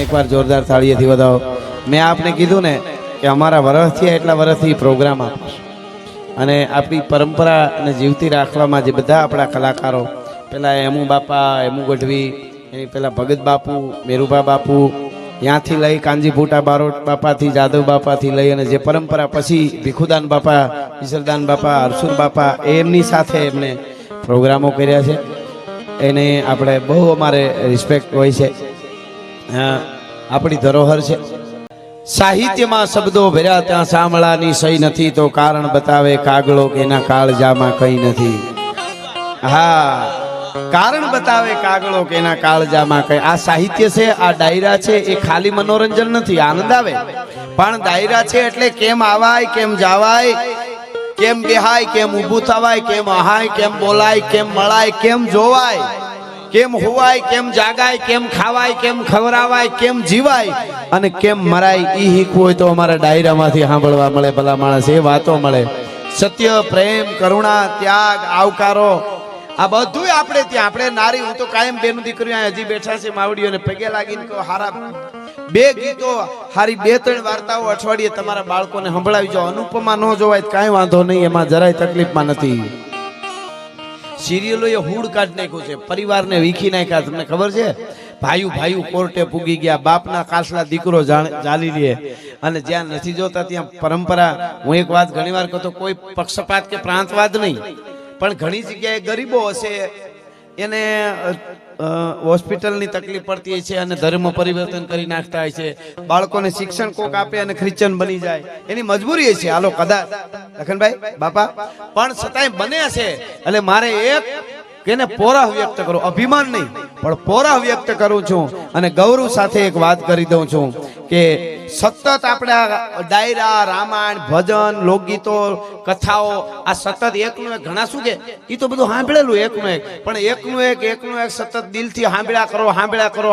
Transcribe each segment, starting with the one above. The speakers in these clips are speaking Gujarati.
એકવાર જોરદાર તાળીએથી વધાવો. મેં આપને કીધું ને કે અમારા વર્ષથી એટલા વર્ષથી પ્રોગ્રામ આપીશ અને આપણી પરંપરાને જીવતી રાખવામાં જે બધા આપણા કલાકારો પેલા એમુ બાપા, એમુ ગઢવી, એની પેલા ભગત બાપુ, મેરુભા બાપુ, ત્યાંથી લઈ કાંજી ફૂટા બારોટ બાપાથી, જાદવ બાપાથી લઈ અને જે પરંપરા પછી ભીખુદાન બાપા, ઈશ્વરદાન બાપા, હરસુર બાપા, એમની સાથે એમને પ્રોગ્રામો કર્યા છે. એને આપણે બહુ અમારે રિસ્પેક્ટ હોય છે. આપણી ધરોહર છે. સાહિત્યમાં શબ્દો ભર્યા ત્યાં સાંભળાની સહી નથી તો કારણ બતાવે કાગળો કે એના કાળજામાં કઈ નથી. હા, કારણ બતાવે કાગળો કે એના કાળજામાં કઈ. આ સાહિત્ય છે, આ ડાયરા છે, એ ખાલી મનોરંજન નથી, આનંદ આવે. પણ ડાયરા છે એટલે કેમ આવાય, કેમ જાવાય, કેમ બેહાય, કેમ ઊભું થવાય, કેમ અહાય, કેમ બોલાય, કેમ મળાય, કેમ જોવાય, કેમ હોવાય, કેમ જાગાય, કેમ ખાવાય, કેમ ખવરાવાય, કેમ જીવાય અને કેમ મરાય, ઈ શીખવું હોય તો અમારા ડાયરામાંથી સાંભળવા મળે. ભલા માણસ એ વાતો મળે. સત્ય, પ્રેમ, કરુણા, ત્યાગ, આવકારો, આ બધું આપણે ત્યાં. આપણે નારી, હું તો કાયમ બેનું દીકરીઓ હજી બેઠા છે માવડીઓને પગે લાગીને કહો હારા બે ગીતો, હારી 2-3 વાર્તાઓ અઠવાડિયે તમારા બાળકોને સંભળાવી જો. અનુપમા ન જોવાય તો કાંઈ વાંધો નહીં, એમાં જરાય તકલીફમાં નથી. સિરિયલો એ હૂડ કાઢ નાખ્યું છે, પરિવારને વીખી નાખ્યા. તમને ખબર છે? ભાઈઓ કોર્ટે પૂગી ગયા, બાપના કાસલા દીકરો ચાલી લે અને જ્યાં નથી જોતા ત્યાં પરંપરા. હું એક વાત ઘણી વાર કહું તો કોઈ પક્ષપાત કે પ્રાંતવાદ નહીં, પણ ઘણી જગ્યાએ ગરીબો હશે એને હોસ્પિટલની તકલીફ પડતી છે અને ધર્મ પરિવર્તન કરી નાખતા હોય છે. બાળકોને શિક્ષણ કોક આપે અને ક્રિશ્ચન બની જાય, એની મજબૂરી છે. હાલો કદાચ લખનભાઈ બાપા, પણ છતાંય બને છે. એટલે મારે એક કેને પોરા વ્યક્ત કરું, અભિમાન નહીં પણ પોરા વ્યક્ત કરું છું અને ગૌરવ સાથે એક વાત કરી દઉં છું કે સતત આપણા ડાયરા, રામાયણ, ભજન, લોકગીતો, કથાઓ આ સતત એકનું એક. ઘણા શું કે એ તો બધું સાંભળેલું એકનું એક, પણ એકનું એક સતત દિલથી સાંભળ્યા કરો.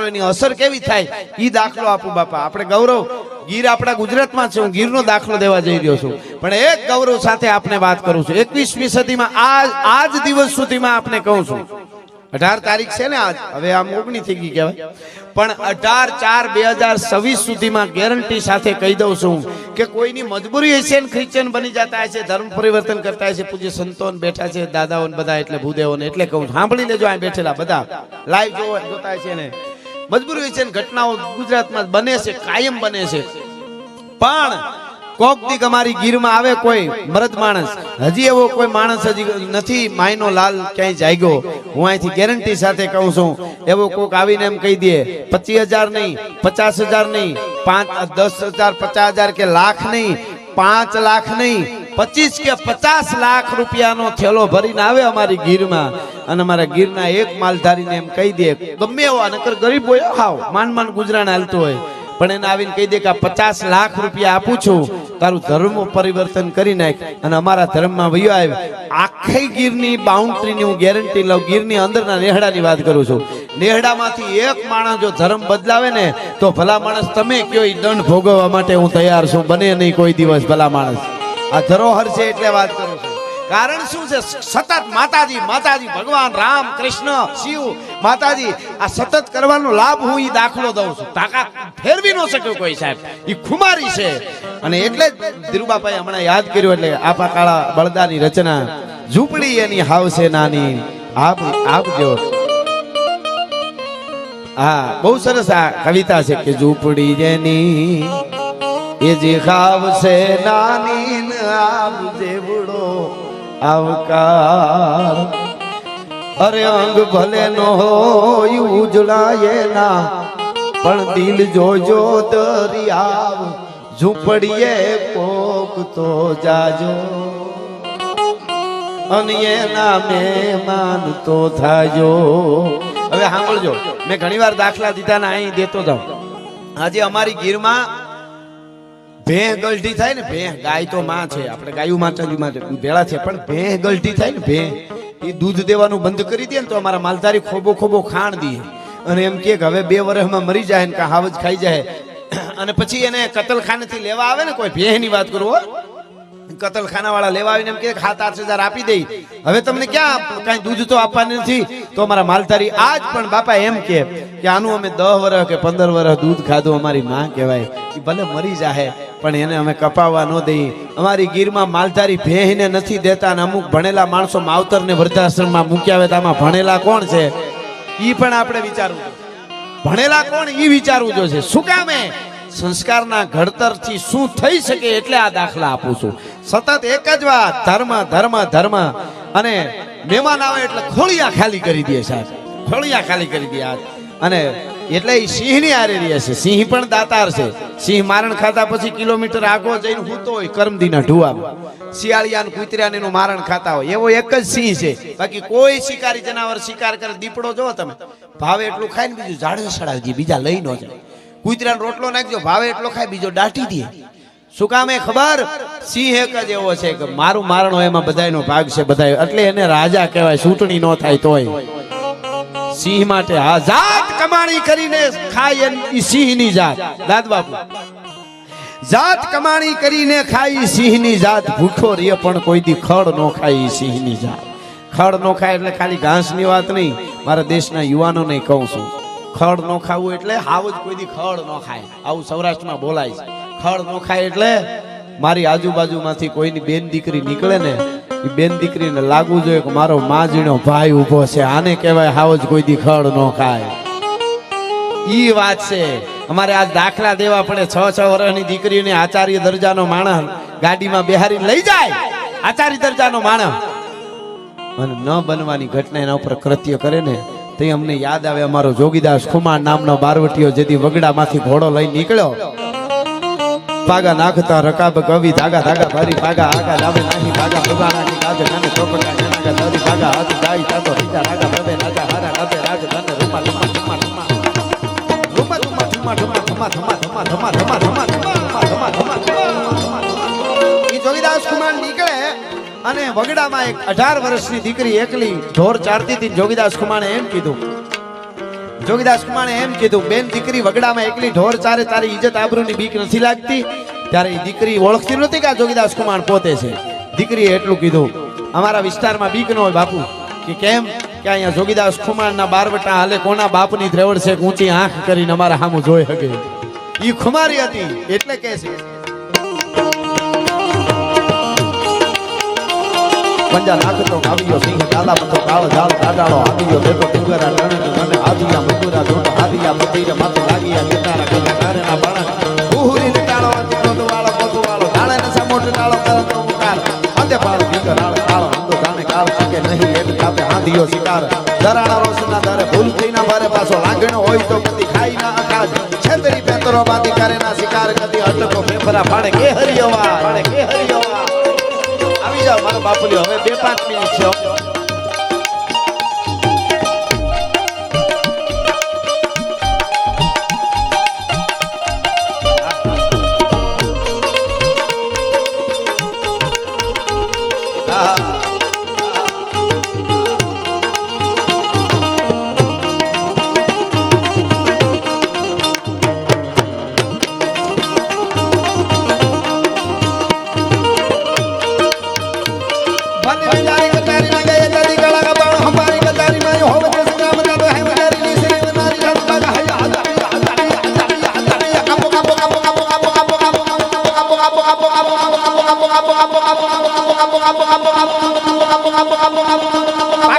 એની અસર કેવી થાય એ દાખલો આપું બાપા. આપણે ગૌરવ ગીર આપણા ગુજરાતમાં છે, હું ગીરનો દાખલો દેવા જઈ રહ્યો છું, પણ એક ગૌરવ સાથે આપણે વાત કરું છું. 21મી સદીમાં આજ દિવસ સુધીમાં આપણે કહું છું, 18 તારીખ છે ને આજ, હવે આમ 19 થઈ ગઈ કહેવાય, પણ 18/4/2026 સુધીમાં ગેરંટી સાથે કહી દઉં છું કે કોઈની મજબૂરી હશે ને ક્રિશ્ચન બની જતા હશે, ધર્મ પરિવર્તન કરતા હશે. પૂજ્ય સંતોન બેઠા છે, દાદાઓ બધા, એટલે ભૂદેવોને એટલે કહું, સાંભળી લેજો. આ બેઠેલા બધા લાઈવ જોતા છે ને મજબૂરી છે ને ઘટનાઓ ગુજરાતમાં બને છે, કાયમ બને છે. પણ કોક દીક અમારી ગીરમાં આવે કોઈ મરદ માણસ, હજી એવો કોઈ માણસ હજી નથી માયનો લાલ ક્યાંય જાગ્યો. હું અહીંથી ગેરંટી સાથે કહું છું, એવો કોક આવીને એમ કહી દે 25,000 નહીં, 50,000 નહીં, 5-10,000, 50,000 કે લાખ નહીં, 5 લાખ નહીં, 25 કે 50 લાખ રૂપિયાનો થેલો ભરીને આવે અમારી ગીરમાં અને અમારા ગીરના એક માલધારીને એમ કહી દે, ગમે એવો નકર ગરીબ હોય, હાવ માન ગુજરાન હાલતું હોય, પણ એને આવીને કહી દે કે 50 લાખ રૂપિયા આપું છું, તારું ધર્મ પરિવર્તન કરી નાખ અને અમારા ધર્મમાં વયો આવે. આખી ગીરની બાઉન્ડ્રીની હું ગેરંટી લઉં. ગીરની અંદરના નેહડાની વાત કરું છું. નેહડામાંથી એક માણસ જો ધર્મ બદલાવે ને તો ભલા માણસ તમે કયો એ દંડ ભોગવવા માટે હું તૈયાર છું. બને નહીં કોઈ દિવસ ભલા માણસ. આ ધરોહર છે એટલે વાત કરું છું. કારણ શું છે? સતત માતાજી ભગવાન રામ, કૃષ્ણ, શિવ, માતાજી આ સતત કરવાનો લાભ હું ઈ દાખલો દઉં છું. તાકાત ફેરવી ન શક્યો કોઈ સાહેબ, ઈ ખુમારી છે. અને એટલે જ ધીરુબાપાએ હમણાં યાદ કર્યું એટલે આપા કાળા બળદાની રચના, ઝૂંપડી એની હાવશે નાની આપજો. હા, બહુ સરસ આ કવિતા છે કે ઝૂંપડી જેની એ જે ખાવશે નાની આપજે બુડો આવકાર. અરે અંગ ભલે નો હોય ઉજળાય ના, પણ દિલ જોજો દરિયાવ, ઝૂંપડીએ કોક તો જાજો અને એના મહેમાન તો થાજો. હવે સાંભળજો, મેં ઘણી વાર દાખલા દીધા ને અહીં દેતો જાઉં. આજે અમારી ગીરમાં ભેં ગલઢી થાય ને, ભેં ગાય તો માં છે, આપણે ગાયું માતાજી ભેળા છે, પણ ભેં ગલઢી થાય ને, ભેં એ દૂધ દેવાનું બંધ કરી દે ને તો અમારા માલધારી ખોબો ખાણ દે અને એમ કે હવે 2 વર્ષમાં મરી જાય ને હાવ જ ખાઈ જાય. અને પછી એને કતલખાનેથી લેવા આવે ને કોઈ ભેંની વાત કરું, કતલખાના વાળા લેવા આવીને એમ કે 7-8 હજાર આપી દે, હવે તમને ક્યાં કઈ દૂધ તો આપવાનું નથી. તો અમારા માલધારી આજ પણ બાપા એમ કે આનું અમે 10 વર્ષ કે 15 વર્ષ દૂધ ખાધું, અમારી માં કહેવાય, એ ભલે મરી જાહે પણ એને અમે કપાવવા ન દઈ. અમારી ગીરમાં માલધારી ભેંને નથી દેતા, અને અમુક ભણેલા માણસો માવતરને વૃદ્ધાશ્રમમાં મૂક્યા હોય તો આમાં ભણેલા કોણ છે ઈ પણ આપણે વિચારવું, ભણેલા કોણ ઈ વિચારવું જોશે. શું કામે સંસ્કારના ઘડતરથી શું થઈ શકે એટલે આ દાખલા આપું છું. સતત એક જ વાત, ધર્મ ધર્મ ધર્મ. અને મહેમાન આવે એટલે ખોળિયા ખાલી કરી દે સાહેબ, ખોળિયા ખાલી કરી દે. અને એટલે એ સિંહની આરે રહે છે. સિંહ પણ દાતાર છે. સિંહ મારણ ખાતા પછી કિલોમીટર આગો જઈને હૂતો હોય કરમદીના ઢુવામાં, શિયાળિયા કૂતર્યા એનું મારણ ખાતા હોય, એવો એક જ સિંહ છે. બાકી કોઈ શિકારી જનાવર શિકાર કરે, દીપડો જો તમે ભાવે એટલું ખાય ને બીજું ઝાડે સડાવજી, બીજા લઈ ન જાય. કૂતરાનો રોટલો નાખજો, ભાવે એટલો ખાય, બીજો દાટી દે. શું કામ એ ખબર? સિંહ એક જ એવો છે કે મારું મારણ હોય એમાં બધાયનો ભાગ છે, બધાય, એટલે એને રાજા કહેવાય. ચૂંટણી ન થાય તોય સિંહ માટે આ જાત કમાણી કરીને ખાય એ સિંહની જાત. દાદ બાપુ, જાત કમાણી કરીને ખાય સિંહની જાત, ભૂખો રે પણ કોઈ દી ખડ નો ખાય સિંહની જાત. ખડ નો ખાય એટલે ખાલી ઘાસની વાત નહીં, મારા દેશના યુવાનોને કહું છું, ખડ નો ખાવું એટલે હાવ જ કોઈ દી ખડ નો ખાય, આવું સૌરાષ્ટ્રમાં બોલાય છે. ખડ નો ખાય એટલે મારી આજુબાજુમાંથી કોઈની બેન દીકરી નીકળે ને, એ બેન દીકરીને લાગવું જોઈએ કે મારો માજીનો ભાઈ ઉભો છે, આને કહેવાય હાવ જ કોઈ દી ખડ નો ખાય. ઈ વાત છે. અમારે આજ દાખલા દેવા પડે. 6-6 વર્ષની દીકરીને આચાર્ય દરજાનો માણસ ગાડીમાં બેહારી લઈ જાય, આચાર્ય દરજાનો માણસ, અને ન બનવાની ઘટના એના ઉપર કૃત્ય કરે ને, તે અમને યાદ આવે અમારો જોગીદાસ ખુમાર નામનો બારવટીયો જેથી વગડામાંથી ઘોડો લઈ નીકળ્યો, પાગા નાખતા રકાબ કવિ ધાગા ધાગા ભરી પાગા આગા ડાબે નાહી પાગા ઉગાણાની ગાજે નાને ચોપટા જનાગા ધરી પાગા હાથ ગાઈ તાતો રીજા રાગા પ્રભે રાજા હારા કબે રાજ ધન રૂમા રૂમા રૂમા રૂમા રૂમા રૂમા રૂમા ધમા ધમા ધમા ધમા ધમા ધમા ધમા ધમા. ઈ જોગીદાસ કુમાર નીકળે અને વગડામાં એક 18 વર્ષની દીકરી એકલી ઢોર ચારતી હતી. જોગીદાસ કુમારે એમ કીધું, જોગીદાસ કુમારે એમ કીધું, બેન દીકરી વગડામાં એકલી ઢોર ચારે, તારી ઇજ્જત આબરૂની બીક નથી લાગતી? ત્યારે એ દીકરી ઓળખતી નહોતી કે આ જોગીદાસ કુમાર પોતે છે. દીકરીએ એટલું કીધું, અમારા વિસ્તારમાં બીક ન હોય બાપુ. કે કેમ? કે અહીંયા જોગીદાસ કુમારના બારવટા હાલે, કોના બાપની ત્રેવડ છે ઊંચી આંખ કરીને અમારા સામું જોઈ શકે. ઈ ખુમારી હતી એટલે કે છે. પંજા નાખતો આવ્યો સિંહ કાલા મતો કાળ જાળ કાડાળો આવ્યો દેતો તુંગરા ટણ મને આદિયા મકુરા જોટ આદિયા મતીરે માથે લાગીયા ગિટારા ગલા કારેના બાણા ઉહુરી ટાળો દીકરો વાળો પોતો વાળો ડાળે ને સમોટ ટાળો કરતો મુકાર અંતે પાળ દીકરાળ કાળ હંદો જાણે કાળ ચકે નહીં એક કાપે આંધિયો શિકાર દરાણા રોશના દરે ભૂલ થઈના બારે પાછો લાગણો હોય તો કદી ખાઈ ના અકાજ છેતરી પેતરો બાંધી કરેના શિકાર કદી અટકો ફેફરા ફાડે કે હરિયવા ફાડે કે હરિયવા. આવી જાવ મારો બાપુલી, હવે 2-5 મિનિટ છે.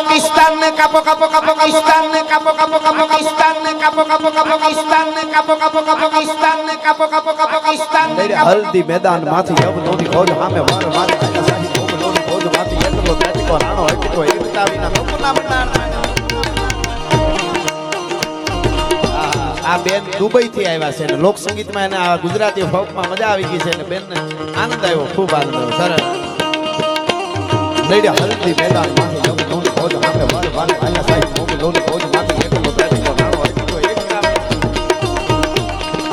पाकिस्तान ने कापो कापो कापो पाकिस्तान ने कापो कापो कापो पाकिस्तान ने कापो कापो कापो पाकिस्तान ने कापो कापो कापो पाकिस्तान ने कापो कापो कापो पाकिस्तान ने हल्दी मैदान माथी यवनोनी खोज हामे वार मारे काका साही यवनोनी खोज माथी એટલો પ્રેટિકો રાણો એટલો એકતાવીના લોકોના મંડાણ. આ બેન દુબઈ થી આવ્યા છે ને લોક સંગીતમાં એને આ ગુજરાતી ફોકમાં મજા આવી ગઈ છે ને બેનને આનંદ આવ્યો, ખૂબ આનંદ આવ્યો. સરસ લઈડ્યા હલ્દી મેદાન માથે યવનોની खोज हामे वार मारे काका साही यवनोनी खोज माथी એટલો પ્રેટિકો રાણો એટલો એકતાવીના.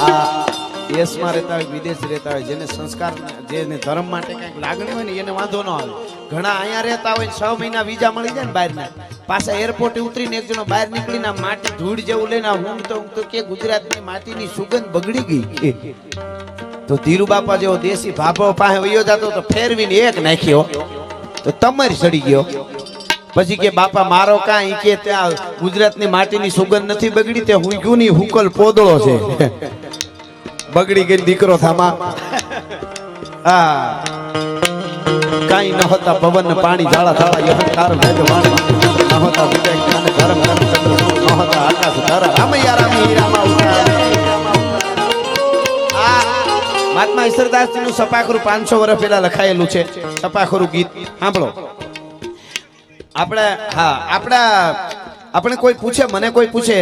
આ દેશમાં રહેતા હોય વિદેશ રહેતા હોય જેને સંસ્કાર જેને ધર્મ માટે કંઈક લાગણી હોય ને એને વાંધો ન આવે. ઘણા અહીંયા રહેતા હોય 6 મહિના વિઝા મળી જાય ને બહારના, પાછા એરપોર્ટે ઉતરીને એક જણો બહાર નીકળીને માટી ધૂળ જેવું લઈને હું તો કે ગુજરાતની માટીની સુગંધ બગડી ગઈ. તો ધીરુ બાપા જેવો દેશી ભાભો પાસે વયો જતો તો ફેરવીને એક નાખ્યો તો તમારી સડી ગયો. પછી કે બાપા મારો કાંઈ કે ત્યાં ગુજરાતની માટીની સુગંધ નથી બગડી, તે હુંગ્યું ની હુકલ પોદળો છે. બગડી ગઈ દીકરો થામા. હા કાંઈ ન હોતા પવન પાણી ઝાડા ઝાડા યહંકાર વેદ વાણી ન હોતા વિજય જ્ઞાન ધર્મ કર્મ ચંદ્ર ન હોતા આકાશ તારા રામૈયા રામ હીરામાં ઉતાર. આ મહાત્મા ઈશ્વરદાસજી નું સપાખરું 500 વર્ષ પહેલા લખાયેલું છે. સપાખરું ગીત સાંભળો. આપણે કોઈ પૂછે, મને કોઈ પૂછે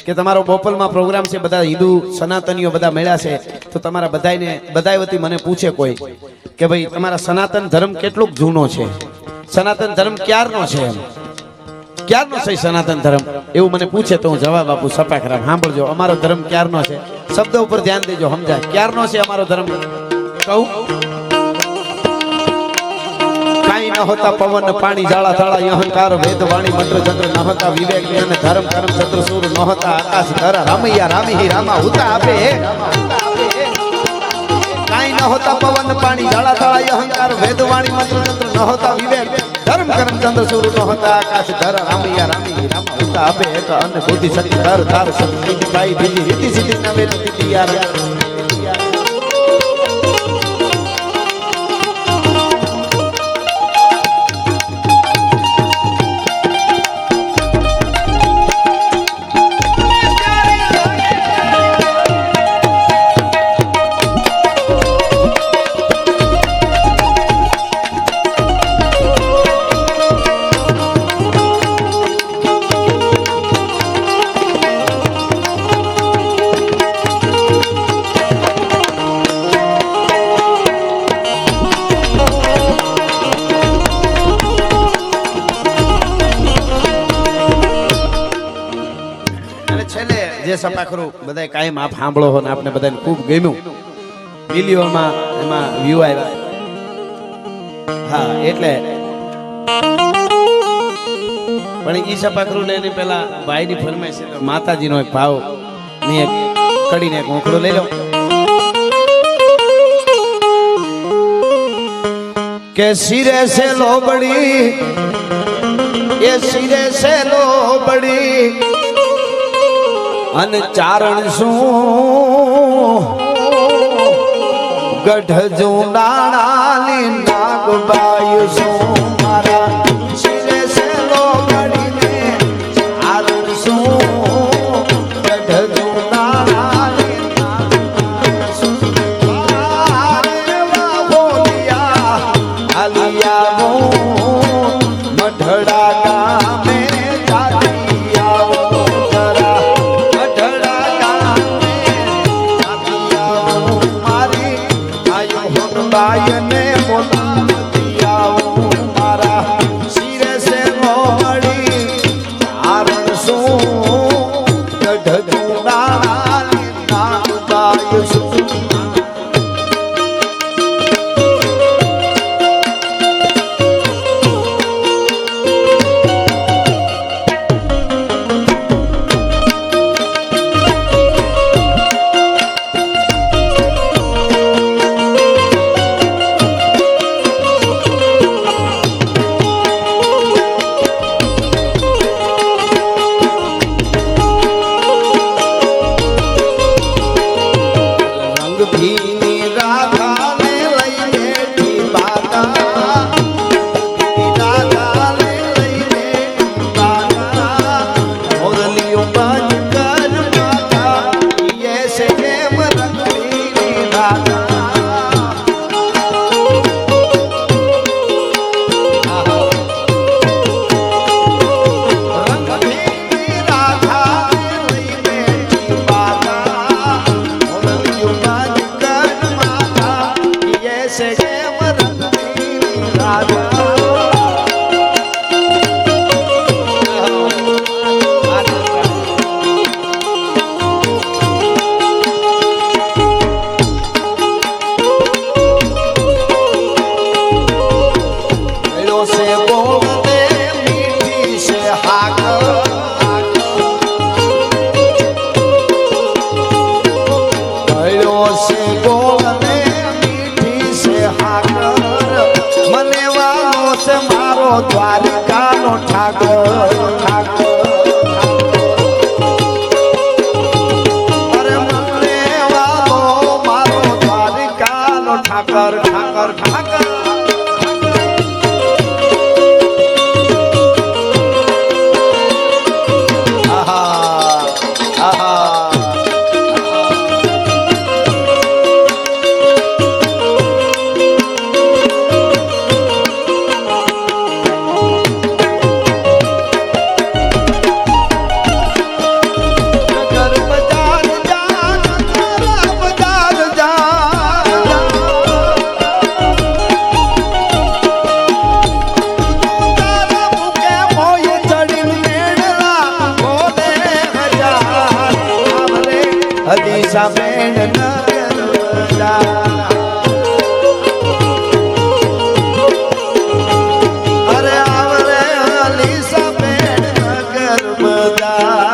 કે તમારો બોપલમાં પ્રોગ્રામ છે, બધા હિન્દુ સનાતનીઓ બધા મળ્યા છે, તો તમારા બધાય વતી મને પૂછે કોઈ કે ભાઈ તમારા સનાતન ધર્મ કેટલોક જૂનો છે, સનાતન ધર્મ ક્યારનો છે, એમ ક્યારનો છે સનાતન ધર્મ, એવું મને પૂછે તો હું જવાબ આપું. સપાખરામ સાંભળજો, અમારો ધર્મ ક્યારનો છે, શબ્દ ઉપર ધ્યાન દેજો, સમજાય ક્યારનો છે અમારો ધર્મ. કહું કાંઈ ન હોતા પવન પાણી ઝાડા ઝાડા અહંકાર વેદ વાણી મંત્ર ચંદ્ર ન હોતા વિવેક જ્ઞાન ધર્મ કર્મ ચંદ્ર સૂર ન હોતા આકાશ ધરા રામૈયા રામી રામા ઉતા આપે. કાંઈ ન હોતા પવન પાણી ઝાડા ઝાડા અહંકાર વેદ વાણી મંત્ર ચંદ્ર ન હોતા વિવેક ધર્મ કર્મ ચંદ્ર સૂર ન હોતા આકાશ ધરા રામૈયા રામી રામા ઉતા આપે. એક અન્ન બુદ્ધિ શક્તિ ધર ધાર શક્તિ ભાઈ બીજી રીતિ સીધી નવે રીતિ યાર. જે સપાખરું બધાય કાયમ આપ સાંભળો હો ને આપને બધાને ખૂબ ગમ્યું, મિલિયનમાં એમાં વ્યૂ આવ્યા. હા એટલે પણ ઈ સપાખરું લઈને પેલા ભાઈની ફરમાઈશ છે, માતાજીનો એક ભાવ ની એક કડીને એક ઓંખડો લઈ લો કે સિરે સે લોબડી એ સિરે સે લોબડી અન ચારણ શું ગઢ જુનાણાની નાગબાઈ શું મારા શિરે સે લોબડીને ચારણ શું ગઢ જુનાણાની નાગબાઈ શું આરેવા બોલિયા આલિયા મઢડા ગામે બાયને બોલાવતી આવું મારા શિરે સે લોબડી ચારણ શું ગઢ જુનાણાની નાગબાઈ શું. ઠાકોર અરે મને વાલો મારો દ્વારિકાનો ઠાકર ઠાકર ઠાકર હદીસા બેન નર્મદા અરે આવરે હદીસા બેન નર્મદા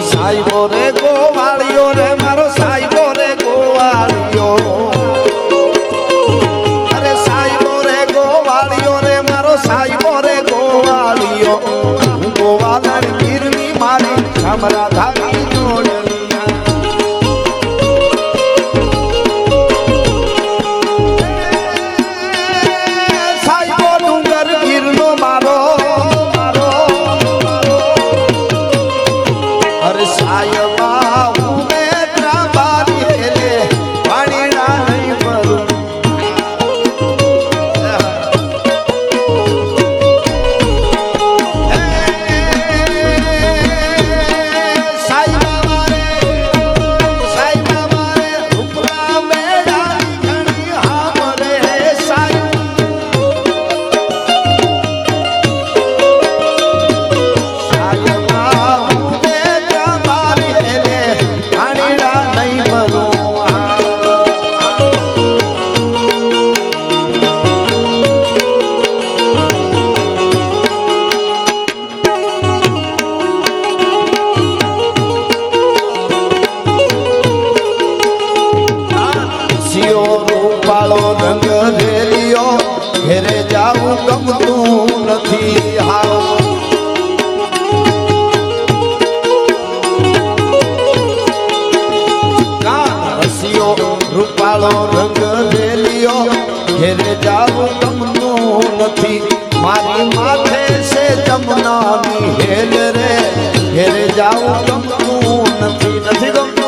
સાઈબો રે ગોવાળિયો રે મારો સાઈબો રે ગોવાળિયો અરે સાઈબો રે ગોવાળિયો રે મારો સાઈબો રે ગોવાળિયો ગોવાળણ ગીરની મારી છમરા ધારી જોડલિયા સાઈબો ડુંગર ગીરનો મારો સાયબા ઉમે ત્રાબારી હેલે વાણીડા નહીં ભરું સાયબા મારે ઉપરા મેળા ઘણી હામરે રૂપાળો રંગ રેલિયો ઘેરે જાવું ગમતું નથી હાવ રૂપાળો રંગ રેલિયો ઘેરે જાવું ગમતું નથી મારી માથે છે જમનાની હેલ રે ઘેરે જાવું ગમતું નથી ગમતું